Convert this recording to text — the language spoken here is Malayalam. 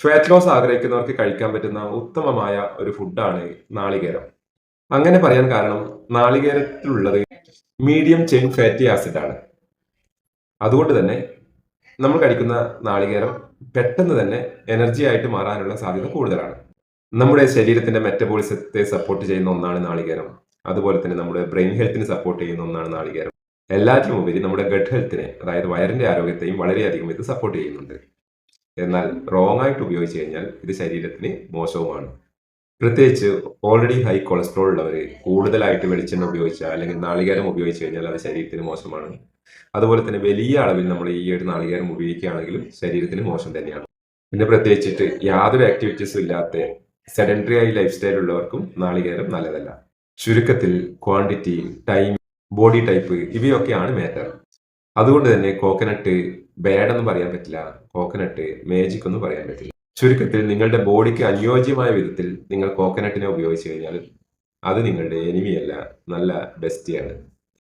ഫാറ്റ് ലോസ് ആഗ്രഹിക്കുന്നവർക്ക് കഴിക്കാൻ പറ്റുന്ന ഉത്തമമായ ഒരു ഫുഡാണ് നാളികേരം. അങ്ങനെ പറയാൻ കാരണം നാളികേരത്തിലുള്ളത് മീഡിയം ചെയിൻ ഫാറ്റി ആസിഡ് ആണ്. അതുകൊണ്ട് തന്നെ നമ്മൾ കഴിക്കുന്ന നാളികേരം പെട്ടെന്ന് തന്നെ എനർജി ആയിട്ട് മാറാനുള്ള സാധ്യത കൂടുതലാണ്. നമ്മുടെ ശരീരത്തിന്റെ മെറ്റബോളിസത്തെ സപ്പോർട്ട് ചെയ്യുന്ന ഒന്നാണ് നാളികേരം. അതുപോലെ തന്നെ നമ്മുടെ ബ്രെയിൻ ഹെൽത്തിനെ സപ്പോർട്ട് ചെയ്യുന്ന ഒന്നാണ് നാളികേരം. എല്ലാറ്റിനും ഉപരി നമ്മുടെ ഗട്ട് ഹെൽത്തിനെ, അതായത് വയറിന്റെ ആരോഗ്യത്തെയും വളരെയധികം ഇത് സപ്പോർട്ട് ചെയ്യുന്നുണ്ട്. എന്നാൽ റോങ് ആയിട്ട് ഉപയോഗിച്ച് കഴിഞ്ഞാൽ ഇത് ശരീരത്തിന് മോശവുമാണ്. പ്രത്യേകിച്ച് ഓൾറെഡി ഹൈ കൊളസ്ട്രോൾ ഉള്ളവർ കൂടുതലായിട്ട് വെളിച്ചെണ്ണ ഉപയോഗിച്ചാൽ അല്ലെങ്കിൽ നാളികേരം ഉപയോഗിച്ച് കഴിഞ്ഞാൽ അത് ശരീരത്തിന് മോശമാണ്. അതുപോലെ തന്നെ വലിയ അളവിൽ നമ്മൾ ഈ ഒരു നാളികേരം ഉപയോഗിക്കുകയാണെങ്കിലും ശരീരത്തിന് മോശം തന്നെയാണ്. പിന്നെ പ്രത്യേകിച്ചിട്ട് യാതൊരു ആക്ടിവിറ്റീസും ഇല്ലാത്ത സെഡൻറ്ററി ആയി ലൈഫ് സ്റ്റൈൽ ഉള്ളവർക്കും നാളികേരം നല്ലതല്ല. ചുരുക്കത്തിൽ ക്വാണ്ടിറ്റി, ടൈം, ബോഡി ടൈപ്പ് ഇവയൊക്കെയാണ് മാറ്റർ. അതുകൊണ്ട് തന്നെ കോക്കനട്ട് ബാഡ് എന്ന് പറയാൻ പറ്റില്ല, കോക്കനട്ട് മാജിക് ഒന്നും പറയാൻ പറ്റില്ല. ചുരുക്കത്തിൽ നിങ്ങളുടെ ബോഡിക്ക് അനുയോജ്യമായ വിധത്തിൽ നിങ്ങൾ കോക്കനട്ടിനെ ഉപയോഗിച്ച് കഴിഞ്ഞാൽ അത് നിങ്ങളുടെ എനിമിയല്ല, നല്ല ബെസ്റ്റിയാണ്.